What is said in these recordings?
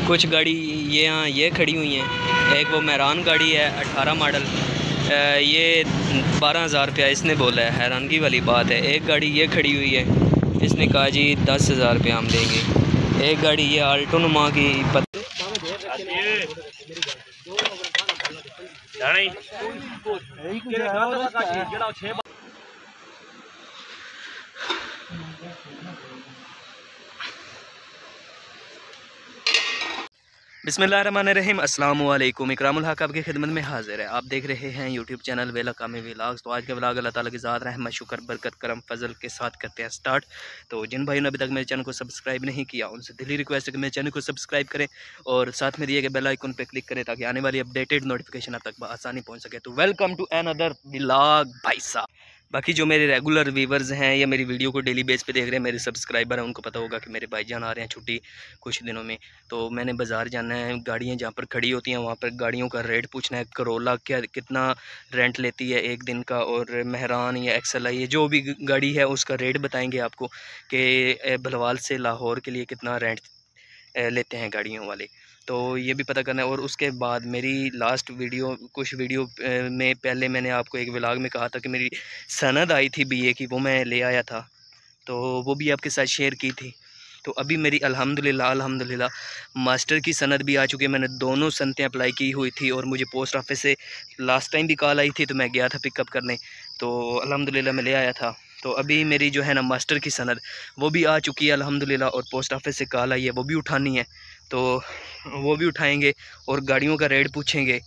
कुछ गाड़ी ये यहाँ ये खड़ी हुई हैं। एक वो मेहरान गाड़ी है 18 मॉडल, ये 12,000 रुपया इसने बोला है। हैरानगी वाली बात है। एक गाड़ी ये खड़ी हुई है, इसने कहा जी 10,000 रुपया हम देंगे। एक गाड़ी ये आल्टो नुमा की बिस्मिल्लाहिर्रहमानिर्रहीम। अस्सलाम वालेकुम। इकरामुल हक आपकी खिदमत में हाजिर है। आप देख रहे हैं यूट्यूब चैनल वेला कामी व्लॉग्स। तो आज के व्लॉग अल्लाह ताला की ज़ात रहमत शुक्र बरकत करम फजल के साथ करते हैं स्टार्ट। तो जिन भाइयों ने अभी तक मेरे चैनल को सब्सक्राइब नहीं किया उनसे दिली रिक्वेस्ट है कि मेरे चैनल को सब्सक्राइब करें और साथ में दिए गए बेल आइकन पर क्लिक करें ताकि आने वाली अपडेटेड नोटिफिकेशन आप तक आसानी पहुँच सके। तो वेलकम टू अनदर व्लॉग भाई साहब। बाकी जो मेरे रेगुलर व्यूवर्स हैं या मेरी वीडियो को डेली बेस पे देख रहे हैं, मेरे सब्सक्राइबर हैं, उनको पता होगा कि मेरे भाईजान आ रहे हैं छुट्टी कुछ दिनों में। तो मैंने बाज़ार जाना है, गाड़ियाँ जहाँ पर खड़ी होती हैं वहाँ पर गाड़ियों का रेट पूछना है। करोला क्या कितना रेंट लेती है एक दिन का, और मेहरान या एक्सएल ये जो भी गाड़ी है उसका रेट बताएँगे आपको कि भलवाल से लाहौर के लिए कितना रेंट लेते हैं गाड़ियों वाले। तो ये भी पता करना है। और उसके बाद मेरी लास्ट वीडियो कुछ वीडियो में पहले मैंने आपको एक व्लॉग में कहा था कि मेरी सनद आई थी बीए की, वो मैं ले आया था, तो वो भी आपके साथ शेयर की थी। तो अभी मेरी अल्हम्दुलिल्लाह मास्टर की सनद भी आ चुकी है। मैंने दोनों सनतें अप्लाई की हुई थी और मुझे पोस्ट ऑफिस से लास्ट टाइम भी कॉल आई थी, तो मैं गया था पिकअप करने, तो अल्हम्दुलिल्लाह मैं ले आया था। तो अभी मेरी जो है ना मास्टर की सनद वो भी आ चुकी है अल्हम्दुलिल्लाह, और पोस्ट ऑफिस से कॉल आई है, वो भी उठानी है, तो वो भी उठाएंगे और गाड़ियों का रेट पूछेंगे।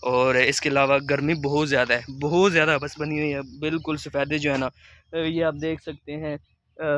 और इसके अलावा गर्मी बहुत ज़्यादा है, बहुत ज़्यादा बस बनी हुई है बिल्कुल। सफ़ेदे जो है ना ये आप देख सकते हैं,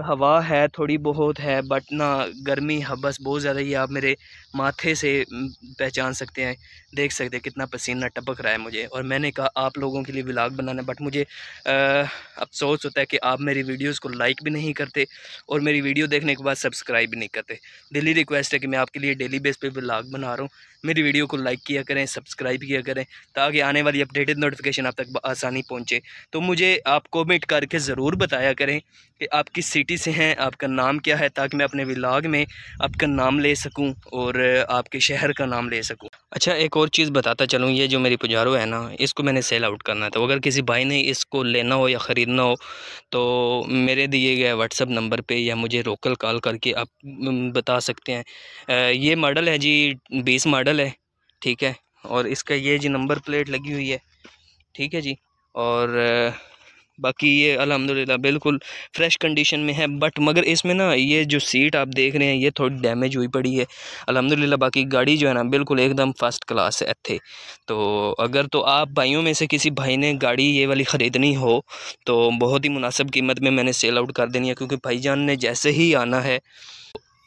हवा है थोड़ी बहुत है बट ना गर्मी बस बहुत ज़्यादा। ये आप मेरे माथे से पहचान सकते हैं, देख सकते हैं कितना पसीना टपक रहा है मुझे। और मैंने कहा आप लोगों के लिए व्लॉग बनाना, बट मुझे अफसोस होता है कि आप मेरी वीडियोस को लाइक भी नहीं करते और मेरी वीडियो देखने के बाद सब्सक्राइब भी नहीं करते। दिली रिक्वेस्ट है कि मैं आपके लिए डेली बेस पे व्लॉग बना रहा हूँ, मेरी वीडियो को लाइक किया करें, सब्सक्राइब किया करें ताकि आने वाली अपडेटेड नोटिफिकेशन आप तक आसानी पहुँचे। तो मुझे आप कमेंट करके ज़रूर बताया करें कि आप किस सिटी से हैं, आपका नाम क्या है, ताकि मैं अपने व्लॉग में आपका नाम ले सकूं और आपके शहर का नाम ले सकूं। अच्छा, एक और चीज़ बताता चलूं, ये जो मेरी पुजारो है ना, इसको मैंने सेल आउट करना है। तो अगर किसी भाई ने इसको लेना हो या ख़रीदना हो तो मेरे दिए गए व्हाट्सअप नंबर पे या मुझे लोकल कॉल करके आप बता सकते हैं। ये मॉडल है जी 20 मॉडल है, ठीक है, और इसका ये जी नंबर प्लेट लगी हुई है, ठीक है जी। और बाकी ये अल्हम्दुलिल्लाह बिल्कुल फ़्रेश कंडीशन में है, बट मगर इसमें ना ये जो सीट आप देख रहे हैं ये थोड़ी डैमेज हुई पड़ी है अल्हम्दुलिल्लाह। बाकी गाड़ी जो है ना बिल्कुल एकदम फ़र्स्ट क्लास है थे। तो अगर तो आप भाइयों में से किसी भाई ने गाड़ी ये वाली ख़रीदनी हो तो बहुत ही मुनासिब कीमत में मैंने सेल आउट कर देनी है, क्योंकि भाईजान ने जैसे ही आना है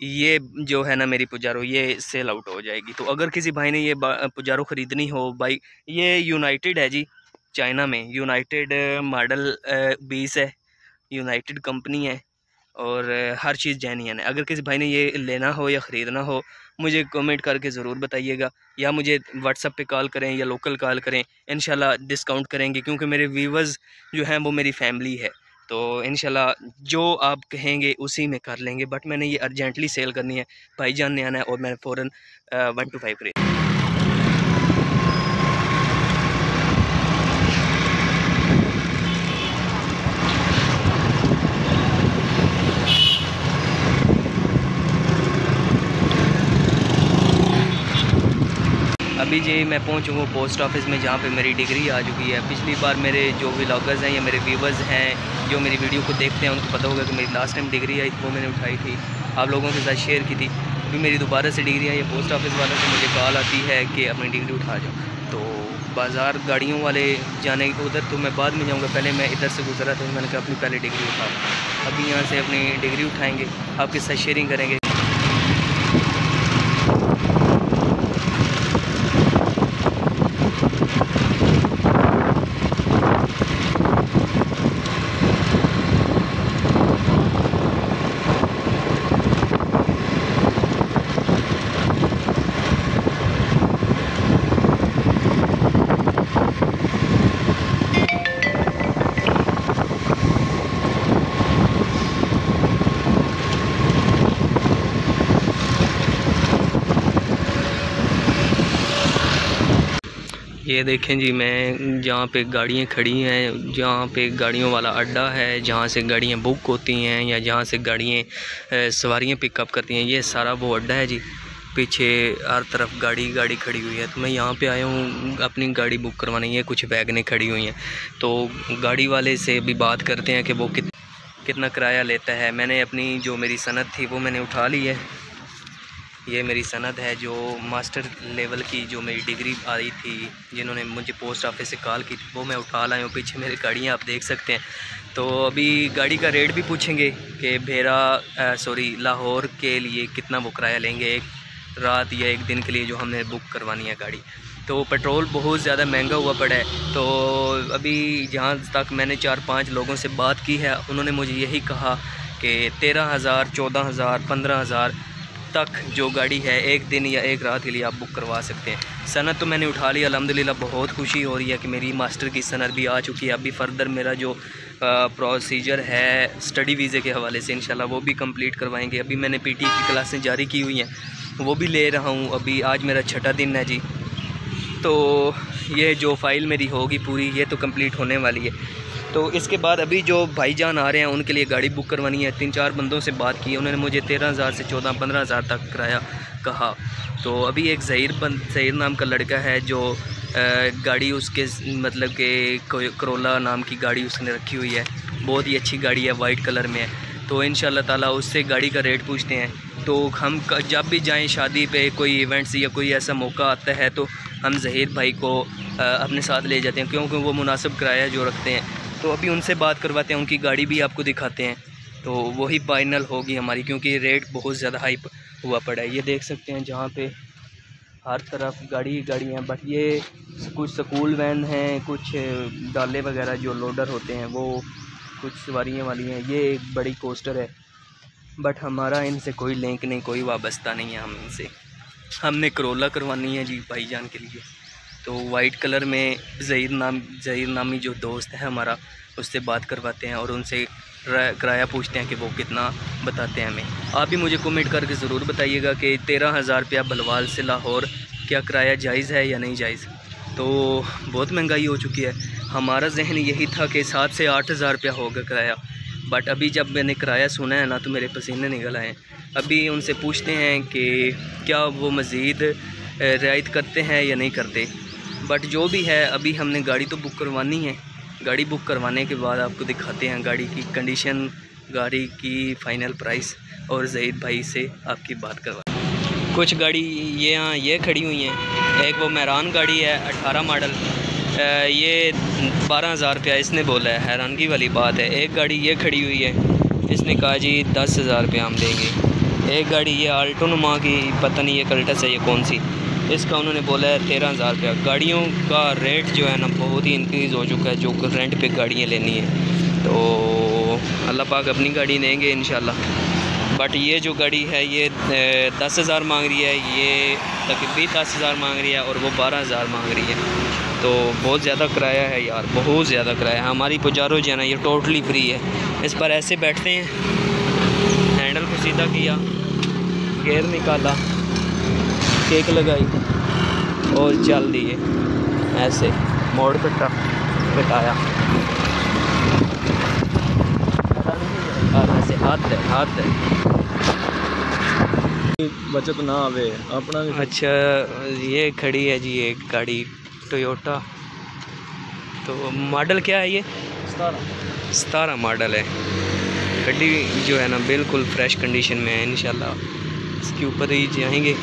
ये जो है ना मेरी पुजारो ये सेल आउट हो जाएगी। तो अगर किसी भाई ने ये पुजारो ख़रीदनी हो, भाई ये यूनाइटेड है जी, चाइना में यूनाइटेड मॉडल 20 है, यूनाइटेड कंपनी है और हर चीज़ जेन्युइन है। अगर किसी भाई ने ये लेना हो या ख़रीदना हो मुझे कमेंट करके ज़रूर बताइएगा, या मुझे व्हाट्सएप पे कॉल करें या लोकल कॉल करें, इंशाल्लाह डिस्काउंट करेंगे, क्योंकि मेरे व्यूवर्स जो हैं वो मेरी फैमिली है। तो इंशाल्लाह जो आप कहेंगे उसी में कर लेंगे, बट मैंने ये अर्जेंटली सेल करनी है, भाईजान ने आना है और मैंने फ़ौरन 1 to 5 खरीद। अभी जी मैं पहुंच चुका हूँ पोस्ट ऑफिस में, जहाँ पे मेरी डिग्री आ चुकी है। पिछली बार मेरे जो व्लॉगर्स हैं या मेरे व्यूवर्स हैं जो मेरी वीडियो को देखते हैं उनको पता होगा कि मेरी लास्ट टाइम डिग्री आई थी, वो मैंने उठाई थी, आप लोगों के साथ शेयर की थी। अभी मेरी दोबारा से डिग्री आई है, पोस्ट ऑफिस वालों से मुझे कॉल आती है कि अपनी डिग्री उठा जाओ। तो बाज़ार गाड़ियों वाले जाने उधर तो मैं बाद में जाऊँगा, पहले मैं इधर से गुजरा था, मैंने कहा अपनी पहले डिग्री उठाऊँ। अभी यहाँ से अपनी डिग्री उठाएँगे, आपके साथ शेयरिंग करेंगे। ये देखें जी, मैं जहाँ पे गाड़ियाँ खड़ी हैं, जहाँ पे गाड़ियों वाला अड्डा है, जहाँ से गाड़ियाँ बुक होती हैं या जहाँ से गाड़ियाँ सवारियाँ पिकअप करती हैं, ये सारा वो अड्डा है जी। पीछे हर तरफ गाड़ी खड़ी हुई है। तो मैं यहाँ पे आया हूँ अपनी गाड़ी बुक करवाने। ये कुछ वैगनें खड़ी हुई हैं, तो गाड़ी वाले से भी बात करते हैं कि वो कितना किराया लेता है। मैंने अपनी जो मेरी सनद थी वो मैंने उठा ली है। ये मेरी सनद है जो मास्टर लेवल की जो मेरी डिग्री आई थी, जिन्होंने मुझे पोस्ट ऑफिस से कॉल की थी, वो मैं उठा लाया हूँ। पीछे मेरी गाड़ियाँ आप देख सकते हैं। तो अभी गाड़ी का रेट भी पूछेंगे कि लाहौर के लिए कितना वो किराया लेंगे एक रात या एक दिन के लिए जो हमने बुक करवानी है गाड़ी। तो पेट्रोल बहुत ज़्यादा महंगा हुआ पड़ा है। तो अभी जहाँ तक मैंने 4-5 लोगों से बात की है, उन्होंने मुझे यही कहा कि 13,000, 14,000, 15,000 तक जो गाड़ी है एक दिन या एक रात के लिए आप बुक करवा सकते हैं। सनद तो मैंने उठा ली अल्हम्दुलिल्लाह। बहुत खुशी हो रही है कि मेरी मास्टर की सनद भी आ चुकी है। अभी फ़र्दर मेरा जो प्रोसीजर है स्टडी वीज़े के हवाले से इंशाल्लाह वो भी कंप्लीट करवाएंगे। अभी मैंने पीटी की क्लासें जारी की हुई हैं, वो भी ले रहा हूँ। अभी आज मेरा 6ठा दिन है जी। तो ये जो फ़ाइल मेरी होगी पूरी, ये तो कंप्लीट होने वाली है। तो इसके बाद अभी जो भाईजान आ रहे हैं उनके लिए गाड़ी बुक करवानी है। 3-4 बंदों से बात की, उन्होंने मुझे 13,000 से 14-15,000 तक किराया कहा। तो अभी एक ज़हीर नाम का लड़का है जो गाड़ी उसके मतलब कि करोला नाम की गाड़ी उसने रखी हुई है। बहुत ही अच्छी गाड़ी है, वाइट कलर में है। तो इंशाल्लाह ताला उससे गाड़ी का रेट पूछते हैं। तो हम जब भी जाएं शादी पे, कोई इवेंट्स या कोई ऐसा मौका आता है, तो हम ज़हीर भाई को अपने साथ ले जाते हैं, क्योंकि वो मुनासिब किराया जो रखते हैं। तो अभी उनसे बात करवाते हैं, उनकी गाड़ी भी आपको दिखाते हैं। तो वही फाइनल होगी हमारी, क्योंकि रेट बहुत ज़्यादा हाइप हुआ पड़ा है। ये देख सकते हैं जहाँ पे हर तरफ गाड़ी हैं। बट ये कुछ स्कूल वैन हैं, कुछ डाले वगैरह जो लोडर होते हैं, वो कुछ सवारियाँ वाली हैं। ये एक बड़ी कोस्टर है, बट हमारा इनसे कोई लिंक नहीं, कोई वाबस्ता नहीं है हम इनसे। हमने करोला करवानी है जी भाईजान के लिए। तो वाइट कलर में ज़हीर नामी जो दोस्त है हमारा, उससे बात करवाते हैं और उनसे किराया पूछते हैं कि वो कितना बताते हैं हमें। आप भी मुझे कमेंट करके ज़रूर बताइएगा कि 13,000 रुपया बलवाल से लाहौर क्या किराया जायज़ है या नहीं जायज़। तो बहुत महंगाई हो चुकी है। हमारा जहन यही था कि 7 से 8,000 रुपया होगा किराया, बट अभी जब मैंने किराया सुना है ना, तो मेरे पसीने निकल आए। अभी उनसे पूछते हैं कि क्या वो मज़ीद रियायत करते हैं या नहीं करते। बट जो भी है, अभी हमने गाड़ी तो बुक करवानी है। गाड़ी बुक करवाने के बाद आपको दिखाते हैं गाड़ी की कंडीशन, गाड़ी की फ़ाइनल प्राइस, और ज़हीर भाई से आपकी बात करवा। कुछ गाड़ी ये खड़ी हुई हैं। एक वो मेहरान गाड़ी है 18 मॉडल, ये 12,000 रुपया इसने बोला है। हैरानगी वाली बात है। एक गाड़ी ये खड़ी हुई है, इसने कहा जी 10,000 रुपया हम देंगे। एक गाड़ी ये आल्टो नुमा की, पता नहीं ये कल्टस है ये कौन सी, इसका उन्होंने बोला है 13,000 रुपया। गाड़ियों का रेट जो है ना बहुत ही इंक्रीज़ हो चुका है, जो रेंट पे गाड़ियाँ लेनी है। तो अल्लाह पाक अपनी गाड़ी देंगे इंशाल्लाह। बट ये जो गाड़ी है ये 10,000 मांग रही है, ये तकरीबन 10,000 मांग रही है, और वो 12,000 मांग रही है। तो बहुत ज़्यादा किराया है यार, बहुत ज़्यादा किराया है। हमारी पुजारो जो है ना ये टोटली फ्री है। इस पर ऐसे बैठते हैं, हैंडल को सीधा किया, गेयर निकाला, केक लगाई और चल दिए। ऐसे मोड़ पे ट्रक बिठाया, ऐसे हाथ है बचत ना आवे अपना भी। अच्छा, ये खड़ी है जी एक गाड़ी टोयोटा। तो मॉडल क्या है ये? 17 मॉडल है। गाड़ी जो है ना बिल्कुल फ्रेश कंडीशन में है। इंशाल्लाह इसके ऊपर ही जाएंगे,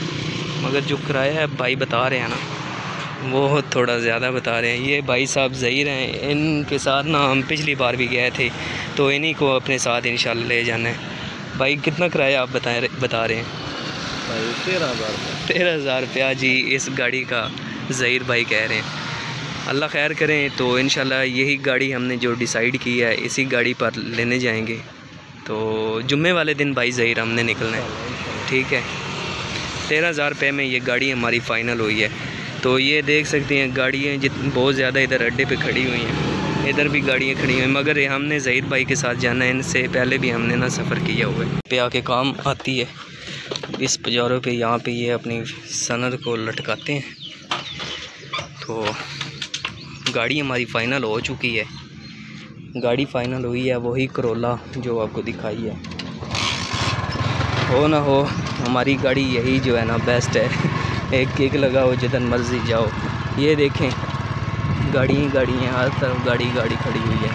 मगर जो किराया है भाई बता रहे हैं ना वो थोड़ा ज़्यादा बता रहे हैं। ये भाई साहब ज़हीर हैं, इनके साथ ना हम पिछली बार भी गए थे, तो इन्हीं को अपने साथ इंशाल्लाह ले जाना है। भाई कितना किराया आप बता रहे हैं? भाई 13,000 13,000 रुपया जी इस गाड़ी का ज़हीर भाई कह रहे हैं। अल्लाह खैर करें। तो इंशाल्लाह यही गाड़ी हमने जो डिसाइड की है, इसी गाड़ी पर लेने जाएंगे। तो जुम्मे वाले दिन भाई ज़हीर हमने निकलना है, ठीक है। 13,000 रुपये में ये गाड़ी हमारी फ़ाइनल हुई है। तो ये देख सकते हैं गाड़ियाँ बहुत ज़्यादा इधर अड्डे पे खड़ी हुई हैं, इधर भी गाड़ियाँ खड़ी हुई हैं, मगर हमने ज़हीर भाई के साथ जाना है। इनसे पहले भी हमने ना सफ़र किया हुआ है। पे आके काम आती है इस पजारों पे, यहाँ पे ये अपनी सनद को लटकाते हैं। तो गाड़ी हमारी फ़ाइनल हो चुकी है। गाड़ी फ़ाइनल हुई है वही करोला जो आपको दिखाई है। हो ना हो हमारी गाड़ी यही जो है ना बेस्ट है। एक किक लगाओ जिधर मर्जी जाओ। ये देखें गाड़ी हैं, हर तरफ गाड़ी खड़ी हुई है।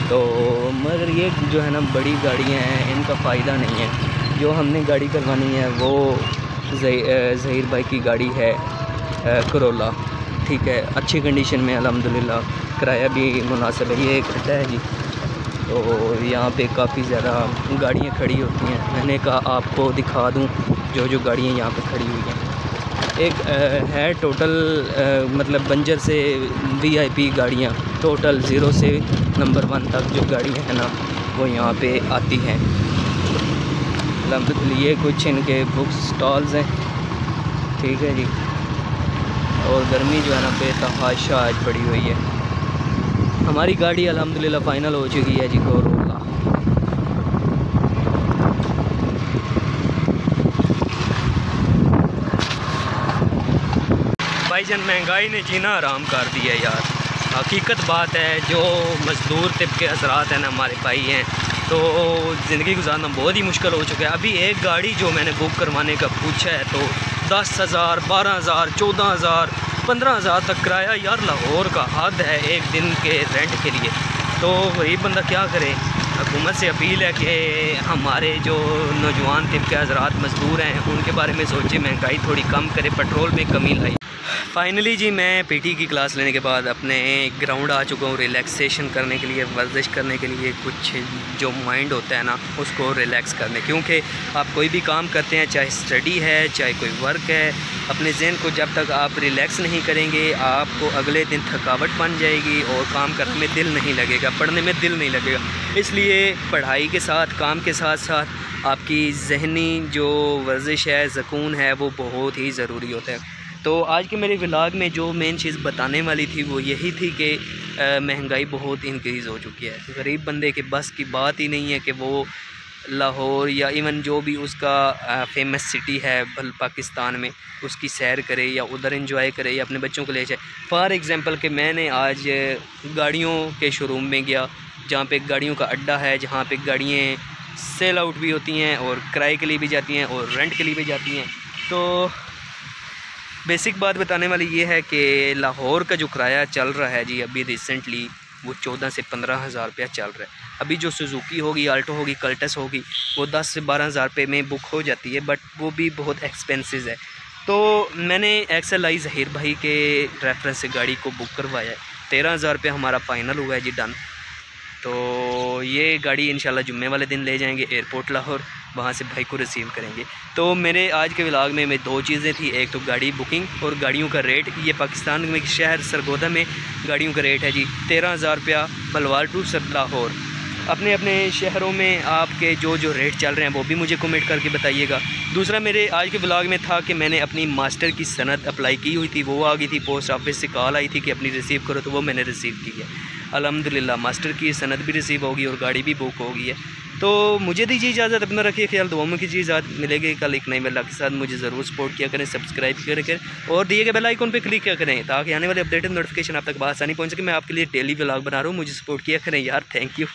तो मगर ये जो है ना बड़ी गाड़ियाँ हैं इनका फ़ायदा नहीं है। जो हमने गाड़ी करवानी है वो ज़हीर भाई की गाड़ी है करोला, ठीक है, अच्छी कंडीशन में अल्हम्दुलिल्लाह। किराया भी मुनासिब है। ये एक खड्डा है जी, तो यहाँ पे काफ़ी ज़्यादा गाड़ियाँ खड़ी होती हैं। मैंने कहा आपको दिखा दूँ जो गाड़ियाँ यहाँ पे खड़ी हुई हैं। एक है टोटल मतलब बंजर से VIP गाड़ियाँ, टोटल 0 से नंबर 1 तक जो गाड़ियाँ हैं ना वो यहाँ पे आती हैं। अल्हम्दुलिल्लाह ये कुछ इनके बुक स्टॉल्स हैं, ठीक है जी। और गर्मी जो है ना बेतहाशा आज पड़ी हुई है। हमारी गाड़ी अल्हम्दुलिल्लाह फ़ाइनल हो चुकी है जी करोला। भाईजान महंगाई ने जीना आराम कर दिया यार। हकीकत बात है, जो मज़दूर तबके हज़रात हैं ना हमारे भाई हैं, तो ज़िंदगी गुजारना बहुत ही मुश्किल हो चुका है। अभी एक गाड़ी जो मैंने बुक करवाने का पूछा है तो 10,000, 12,000, 14,000, 15,000 तक किराया यार। लाहौर का हद है एक दिन के रेंट के लिए। तो गरीब बंदा क्या करे। हुकूमत से अपील है कि हमारे जो नौजवान तबके हज़रात मज़दूर हैं उनके बारे में सोचे, महंगाई थोड़ी कम करे, पेट्रोल में कमी लाई। फ़ाइनली जी मैं PT की क्लास लेने के बाद अपने ग्राउंड आ चुका हूँ रिलैक्सेशन करने के लिए, वर्जिश करने के लिए, कुछ जो माइंड होता है ना उसको रिलैक्स करने। क्योंकि आप कोई भी काम करते हैं, चाहे स्टडी है चाहे कोई वर्क है, अपने ज़हन को जब तक आप रिलैक्स नहीं करेंगे आपको अगले दिन थकावट बन जाएगी और काम करने में दिल नहीं लगेगा, पढ़ने में दिल नहीं लगेगा। इसलिए पढ़ाई के साथ काम के साथ साथ आपकी ज़हनी जो वर्जिश है, सुकून है, वो बहुत ही ज़रूरी होता है। तो आज के मेरे व्लॉग में जो मेन चीज़ बताने वाली थी वो यही थी कि महंगाई बहुत इंक्रीज़ हो चुकी है। गरीब बंदे के बस की बात ही नहीं है कि वो लाहौर या इवन जो भी उसका फेमस सिटी है पाकिस्तान में उसकी सैर करे या उधर एंजॉय करे या अपने बच्चों को ले जाए। फॉर एग्ज़ाम्पल कि मैंने आज गाड़ियों के शोरूम में गया जहाँ पे गाड़ियों का अड्डा है, जहाँ पे गाड़ियाँ सेल आउट भी होती हैं और किराए के लिए भी जाती हैं और रेंट के लिए भी जाती हैं। तो बेसिक बात बताने वाली ये है कि लाहौर का जो किराया चल रहा है जी अभी रिसेंटली वो 14 से 15,000 रुपया चल रहा है। अभी जो सुजुकी होगी, आल्टो होगी, कल्टस होगी वो 10 से 12,000 रुपये में बुक हो जाती है, बट वो भी बहुत एक्सपेंसिव है। तो मैंने XLI ज़हीर भाई के रेफरेंस से गाड़ी को बुक करवाया है। 13,000 रुपये हमारा फ़ाइनल हुआ है जी, डन। तो ये गाड़ी इंशाल्लाह जुम्मे वाले दिन ले जाएंगे एयरपोर्ट लाहौर, वहाँ से भाई को रिसीव करेंगे। तो मेरे आज के व्लॉग में 2 चीज़ें थी, एक तो गाड़ी बुकिंग और गाड़ियों का रेट। ये पाकिस्तान में शहर सरगोदा में गाड़ियों का रेट है जी 13,000 रुपया बलवाल टू लाहौर। अपने अपने शहरों में आपके जो रेट चल रहे हैं वो भी मुझे कमेंट करके बताइएगा। दूसरा मेरे आज के व्लॉग में था कि मैंने अपनी मास्टर की सनद अप्लाई की हुई थी, वो आ गई थी, पोस्ट ऑफिस से कॉल आई थी कि अपनी रिसीव करो, तो वो मैंने रिसीव की है। अल्हम्दुलिल्लाह मास्टर की सनद भी रिसीव होगी और गाड़ी भी बुक हो गई है। तो मुझे दीजिए इजाज़त, अपना रखिए ख्याल, दुआ में कीजिए। इजाज़त मिलेगी कल एक नए व्लॉग के साथ। मुझे ज़रूर सपोर्ट किया करें, सब्सक्राइब किया करें और दिए गए बेल आइकन पे क्लिक किया करें ताकि आने वाले अपडेटेड नोटिफिकेशन आप तक आसानी पहुँच सके। मैं आपके लिए डेली व्लॉग बना रहा हूँ, मुझे सपोर्ट किया करें यार। Thank you.